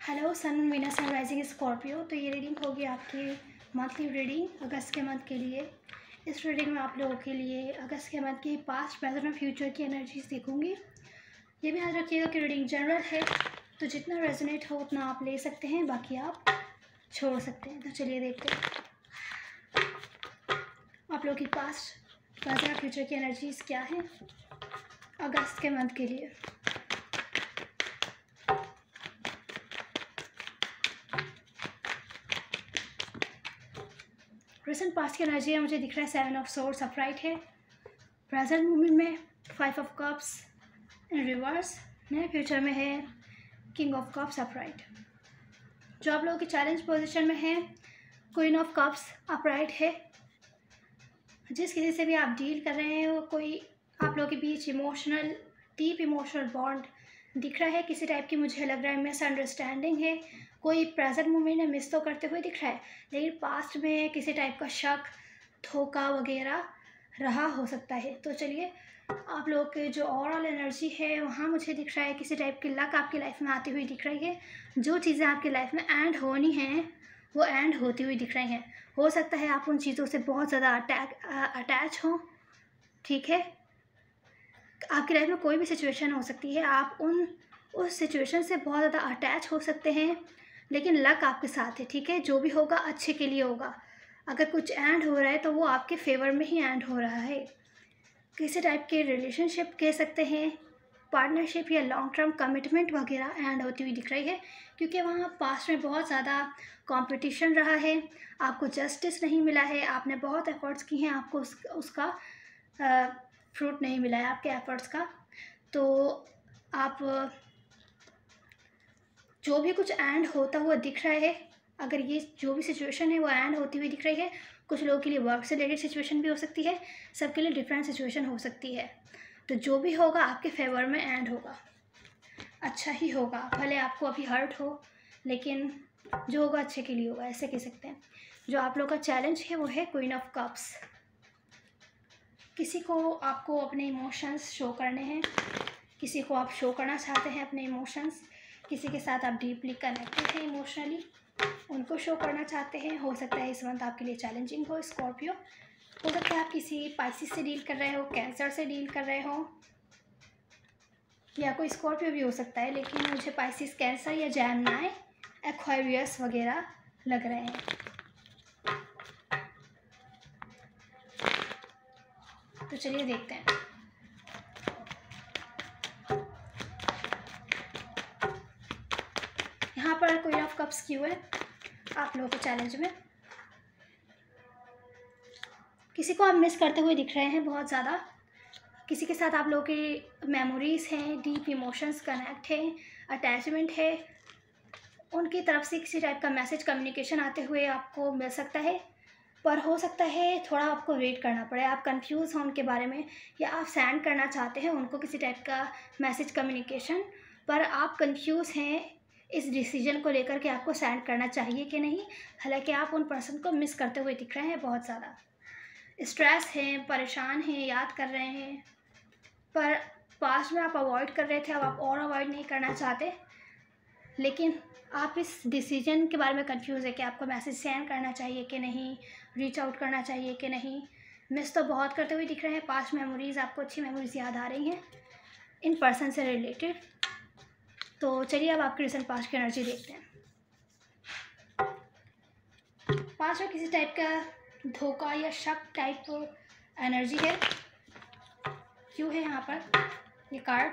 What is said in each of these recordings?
Hello sun Venus and rising Scorpio. तो ये reading होगी आपकी मंथली रीडिंग अगस्त के मंथ के लिए। इस रीडिंग में आप लोगों के लिए अगस्त के मंथ की पास्ट प्रेजेंट और फ्यूचर की एनर्जीज देखूंगी। ये भी याद रखिएगा कि रीडिंग जनरल है, तो जितना रेजोनेट हो उतना आप ले सकते हैं, बाकी आप छोड़ सकते हैं। तो चलिए देखते हैं आप लोगों की पास्ट प्रेजेंट और फ्यूचर की एनर्जीज क्या है अगस्त के मंथ के लिए। प्रेजेंट पास्ट की एनर्जी है, मुझे दिख रहा है 7 ऑफ सोर्ड्स अपराइट है। प्रेजेंट मोमेंट में 5 ऑफ कप्स इन रिवर्स, नए फ्यूचर में है किंग ऑफ कप्स अपराइट। जो आप लोगों की चैलेंज पोजीशन में है क्वीन ऑफ कप्स अपराइट है। जिस किसी से भी आप डील कर रहे हैं वो कोई आप लोगों के बीच इमोशनल डीप इमोशनल बॉन्ड दिख रहा है। किसी टाइप की मुझे लग रहा है मिसअंडरस्टैंडिंग है। कोई प्रेजेंट मोमेंट में मिस तो करते हुए दिख रहा है, लेकिन पास्ट में किसी टाइप का शक धोखा वगैरह रहा हो सकता है। तो चलिए आप लोगों के जो ओवरऑल एनर्जी है वहाँ मुझे दिख रहा है किसी टाइप की लक आपकी लाइफ में आती हुई दिख रही है। जो चीज़ें आपकी लाइफ में एंड होनी हैं वो एंड होती हुई दिख रही हैं। हो सकता है आप उन चीज़ों से बहुत ज़्यादा अटैच हों, ठीक है। आपकी लाइफ में कोई भी सिचुएशन हो सकती है, आप उस सिचुएशन से बहुत ज़्यादा अटैच हो सकते हैं, लेकिन लक आपके साथ है, ठीक है। जो भी होगा अच्छे के लिए होगा। अगर कुछ एंड हो रहा है तो वो आपके फेवर में ही एंड हो रहा है। किसी टाइप के रिलेशनशिप कह सकते हैं, पार्टनरशिप या लॉन्ग टर्म कमिटमेंट वगैरह एंड होती हुई दिख रही है, क्योंकि वहाँ पास्ट में बहुत ज़्यादा कंपटीशन रहा है, आपको जस्टिस नहीं मिला है, आपने बहुत एफर्ट्स की हैं, आपको उसका फ्रूट नहीं मिला है आपके एफर्ट्स का। तो आप जो भी कुछ एंड होता हुआ दिख रहा है, अगर ये जो भी सिचुएशन है वो एंड होती हुई दिख रही है, कुछ लोगों के लिए वर्क से रिलेटेड सिचुएशन भी हो सकती है, सबके लिए डिफरेंट सिचुएशन हो सकती है। तो जो भी होगा आपके फेवर में एंड होगा, अच्छा ही होगा। भले आपको अभी हर्ट हो, लेकिन जो होगा अच्छे के लिए होगा, ऐसे कह सकते हैं। जो आप लोग का चैलेंज है वो है क्वीन ऑफ कप्स। किसी को आपको अपने इमोशंस शो करने हैं, किसी को आप शो करना चाहते हैं अपने इमोशंस, किसी के साथ आप डीपली कनेक्टेड हैं इमोशनली, उनको शो करना चाहते हैं। हो सकता है इस मंथ आपके लिए चैलेंजिंग हो स्कॉर्पियो। हो सकता है आप किसी पाइसिस से डील कर रहे हो, कैंसर से डील कर रहे हो, या कोई स्कॉर्पियो भी हो सकता है, लेकिन मुझे पाइसिस, कैंसर या जेमिनी, एक्वेरियस वगैरह लग रहे हैं। तो चलिए देखते हैं। यहाँ पर क्वीन ऑफ कप्स क्यों है आप लोगों के चैलेंज में। किसी को आप मिस करते हुए दिख रहे हैं बहुत ज़्यादा, किसी के साथ आप लोगों की मेमोरीज़ हैं, डीप इमोशंस कनेक्ट हैं, अटैचमेंट है, उनकी तरफ से किसी टाइप का मैसेज कम्युनिकेशन आते हुए आपको मिल सकता है। पर हो सकता है थोड़ा आपको वेट करना पड़े, आप कंफ्यूज हों उनके बारे में, या आप सेंड करना चाहते हैं उनको किसी टाइप का मैसेज कम्युनिकेशन, पर आप कंफ्यूज हैं इस डिसीजन को लेकर के आपको सेंड करना चाहिए कि नहीं। हालांकि आप उन पर्सन को मिस करते हुए दिख रहे हैं, बहुत ज़्यादा स्ट्रेस हैं, परेशान हैं, याद कर रहे हैं, पर पास्ट में आप अवॉइड कर रहे थे, अब आप और अवॉइड नहीं करना चाहते, लेकिन आप इस डिसीजन के बारे में कंफ्यूज है कि आपको मैसेज सेंड करना चाहिए कि नहीं, रीच आउट करना चाहिए कि नहीं। मिस तो बहुत करते हुए दिख रहे हैं, पास्ट मेमोरीज़, आपको अच्छी मेमोरीज याद आ रही हैं इन पर्सन से रिलेटेड। तो चलिए अब आपकी रिसेंट पास्ट की एनर्जी देखते हैं। पास्ट में किसी टाइप का धोखा या शक टाइप एनर्जी है, क्यों है यहाँ पर ये कार्ड।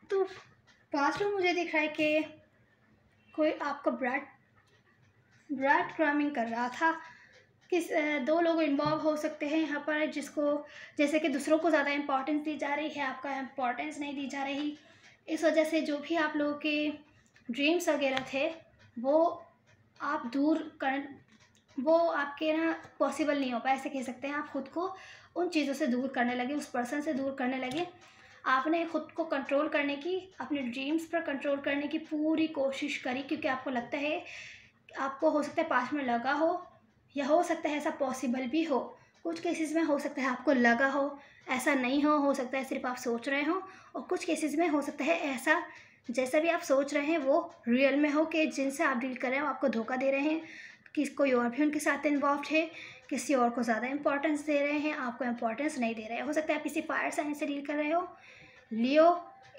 तो पास्ट में मुझे दिख रहा है कि कोई आपका ब्रैड क्रमिंग कर रहा था। दो लोग इन्वॉल्व हो सकते हैं यहाँ पर, जिसको जैसे कि दूसरों को ज़्यादा इम्पोर्टेंस दी जा रही है, आपका इम्पोर्टेंस नहीं दी जा रही। इस वजह से जो भी आप लोगों के ड्रीम्स वगैरह थे वो आप दूर कर वो आपके ना पॉसिबल नहीं हो पाया, ऐसे कह सकते हैं। आप खुद को उन चीज़ों से दूर करने लगे, उस पर्सन से दूर करने लगे। आपने खुद को कंट्रोल करने की, अपने ड्रीम्स पर कंट्रोल करने की पूरी कोशिश करी, क्योंकि आपको लगता है, आपको हो सकता है पास्ट में लगा हो, या हो सकता है ऐसा पॉसिबल भी हो। कुछ केसेस में हो सकता है आपको लगा हो, ऐसा नहीं हो सकता है सिर्फ आप सोच रहे हो। और कुछ केसेस में हो सकता है ऐसा, जैसा भी आप सोच रहे हैं वो रियल में हो, कि जिनसे आप डील कर रहे हो आपको धोखा दे रहे हैं, कि कोई और भी उनके साथ इन्वॉल्व है, किसी और को ज़्यादा इंपॉर्टेंस दे रहे हैं, आपको इंपॉर्टेंस नहीं दे रहे हैं। हो सकता है आप किसी फायर साइन से डील कर रहे हो। लियो,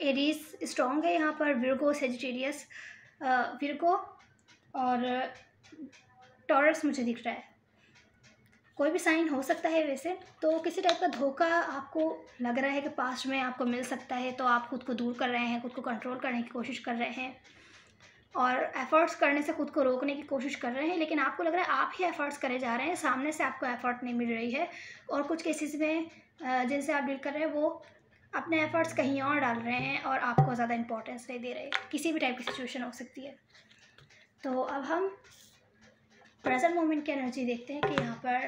एरीज स्ट्रॉन्ग है यहाँ पर, विर्गो, सेजिटेरियस, विर्गो और टॉरस मुझे दिख रहा है। कोई भी साइन हो सकता है वैसे। तो किसी टाइप का धोखा आपको लग रहा है कि पास्ट में आपको मिल सकता है, तो आप खुद को दूर कर रहे हैं, खुद को कंट्रोल करने की कोशिश कर रहे हैं और एफ़र्ट्स करने से खुद को रोकने की कोशिश कर रहे हैं। लेकिन आपको लग रहा है आप ही एफ़र्ट्स करे जा रहे हैं, सामने से आपको एफ़र्ट नहीं मिल रही है। और कुछ केसेस में जिनसे आप डील कर रहे हैं वो अपने एफ़र्ट्स कहीं और डाल रहे हैं और आपको ज़्यादा इंपॉर्टेंस नहीं दे रहे। किसी भी टाइप की सिचुएशन हो सकती है। तो अब हम प्रेजेंट मोमेंट की एनर्जी देखते हैं कि यहाँ पर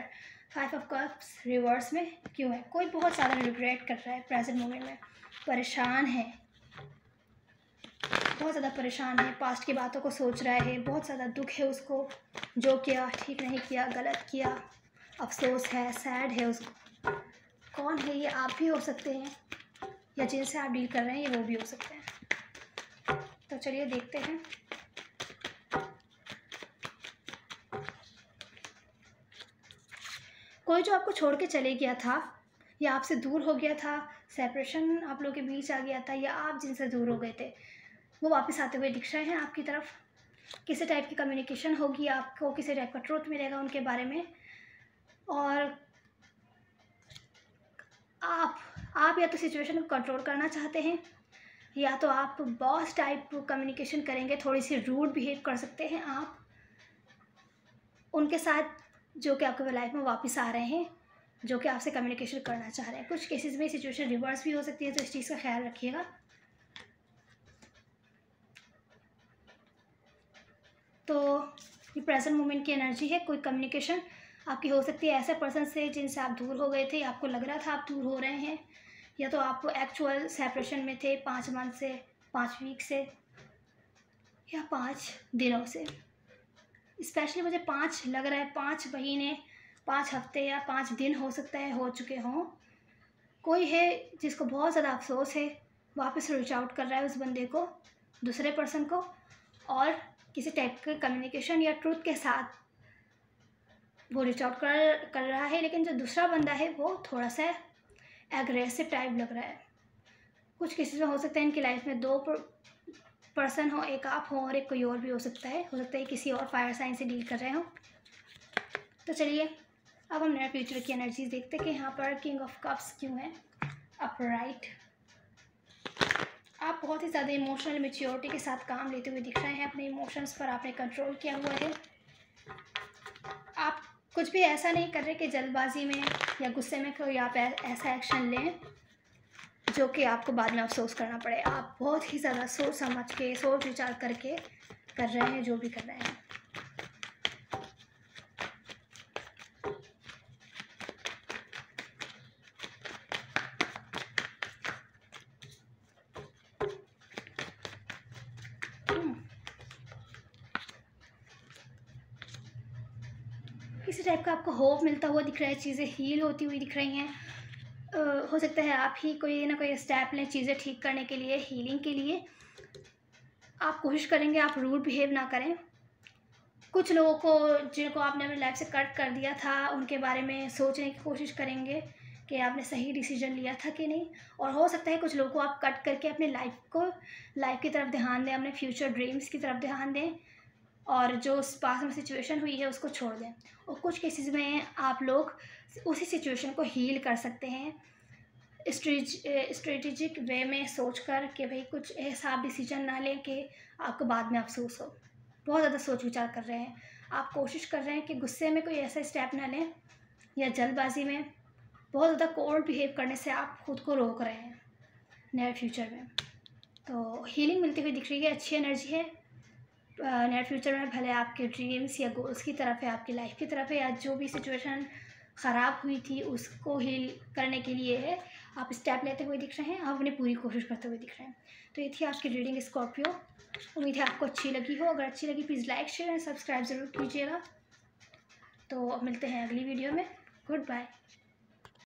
5 ऑफ कप्स रिवर्स में क्यों है। कोई बहुत ज़्यादा रिग्रेट कर रहा है प्रेजेंट मोमेंट में, परेशान है, बहुत ज़्यादा परेशान है, पास्ट की बातों को सोच रहा है, बहुत ज़्यादा दुख है उसको, जो किया ठीक नहीं किया, गलत किया, अफसोस है, सैड है उसको। कौन है ये? आप भी हो सकते हैं, या जिनसे आप डील कर रहे हैं ये वो भी हो सकते हैं। तो चलिए देखते हैं। कोई जो आपको छोड़ के चले गया था, या आपसे दूर हो गया था, सेपरेशन आप लोगों के बीच आ गया था, या आप जिनसे दूर हो गए थे वो वापस आते हुए दिख रहे हैं आपकी तरफ। किसी टाइप की कम्युनिकेशन होगी, आपको किसी टाइप का ट्रूथ मिलेगा उनके बारे में। और आप या तो सिचुएशन को कंट्रोल करना चाहते हैं, या तो आप बॉस टाइप कम्युनिकेशन करेंगे, थोड़ी सी रूड बिहेव कर सकते हैं आप उनके साथ, जो कि आपके लाइफ में वापस आ रहे हैं, जो कि आपसे कम्युनिकेशन करना चाह रहे हैं। कुछ केसेस में सिचुएशन रिवर्स भी हो सकती है, तो इस चीज़ का ख्याल रखिएगा। तो ये प्रेजेंट मोमेंट की एनर्जी है। कोई कम्युनिकेशन आपकी हो सकती है ऐसे पर्सन से जिनसे आप दूर हो गए थे, आपको लग रहा था आप दूर हो रहे हैं, या तो आप एक्चुअल सेपरेशन में थे 5 मंथ से, 5 वीक से, या 5 दिनों से। स्पेशली मुझे 5 लग रहा है, 5 महीने, 5 हफ्ते या 5 दिन हो सकता है हो चुके हों। कोई है जिसको बहुत ज़्यादा अफसोस है, वापस रीच आउट कर रहा है उस बंदे को, दूसरे पर्सन को, और किसी टाइप के कम्युनिकेशन या ट्रूथ के साथ वो रीच आउट कर रहा है। लेकिन जो दूसरा बंदा है वो थोड़ा सा एग्रेसिव टाइप लग रहा है। कुछ केसेस में हो सकता है इनकी लाइफ में 2 पर्सन हो, एक आप हो और एक कोई और भी हो सकता है किसी और फायर साइन से डील कर रहे हो। तो चलिए अब हम नए फ्यूचर की एनर्जीज देखते हैं कि यहाँ पर किंग ऑफ कप्स क्यों है अपराइट। आप बहुत ही ज़्यादा इमोशनल मैच्योरिटी के साथ काम लेते हुए दिख रहे हैं, अपने इमोशंस पर आपने कंट्रोल किया हुआ है। आप कुछ भी ऐसा नहीं कर रहे कि जल्दबाजी में या गुस्से में कोई आप ऐसा एक्शन लें जो कि आपको बाद में अफसोस करना पड़े। आप बहुत ही ज़्यादा सोच समझ के, सोच विचार करके कर रहे हैं जो भी कर रहे हैं। किसी टाइप का आपको होप मिलता हुआ दिख रहा है, चीज़ें हील होती हुई दिख रही हैं। हो सकता है आप ही कोई ना कोई स्टेप लें चीज़ें ठीक करने के लिए, हीलिंग के लिए। आप कोशिश करेंगे आप रूड बिहेव ना करें। कुछ लोगों को जिनको आपने अपनी लाइफ से कट कर दिया था उनके बारे में सोचने की कोशिश करेंगे कि आपने सही डिसीजन लिया था कि नहीं। और हो सकता है कुछ लोगों को आप कट करके अपने लाइफ की तरफ ध्यान दें, अपने फ्यूचर ड्रीम्स की तरफ ध्यान दें, और जो पास में सिचुएशन हुई है उसको छोड़ दें। और कुछ केसेस में आप लोग उसी सिचुएशन को हील कर सकते हैं स्ट्रेटेजिक वे में सोचकर कि भाई कुछ ऐसा आप डिसीजन ना लें कि आपको बाद में अफसोस हो। बहुत ज़्यादा सोच विचार कर रहे हैं आप, कोशिश कर रहे हैं कि गुस्से में कोई ऐसा स्टेप ना लें, या जल्दबाजी में बहुत ज़्यादा कोल्ड बिहेव करने से आप खुद को रोक रहे हैं नियर फ्यूचर में। तो हीलिंग मिलती हुई दिख रही है, अच्छी एनर्जी है। नियर फ्यूचर में भले आपके ड्रीम्स या गोल्स की तरफ है, आपकी लाइफ की तरफ है, या जो भी सिचुएशन ख़राब हुई थी उसको हील करने के लिए है, आप स्टेप लेते हुए दिख रहे हैं, आप अपनी पूरी कोशिश करते हुए दिख रहे हैं। तो ये थी आज की रीडिंग स्कॉर्पियो। उम्मीद है आपको अच्छी लगी हो। अगर अच्छी लगी please like share and subscribe ज़रूर कीजिएगा। तो मिलते हैं अगली वीडियो में। Good bye.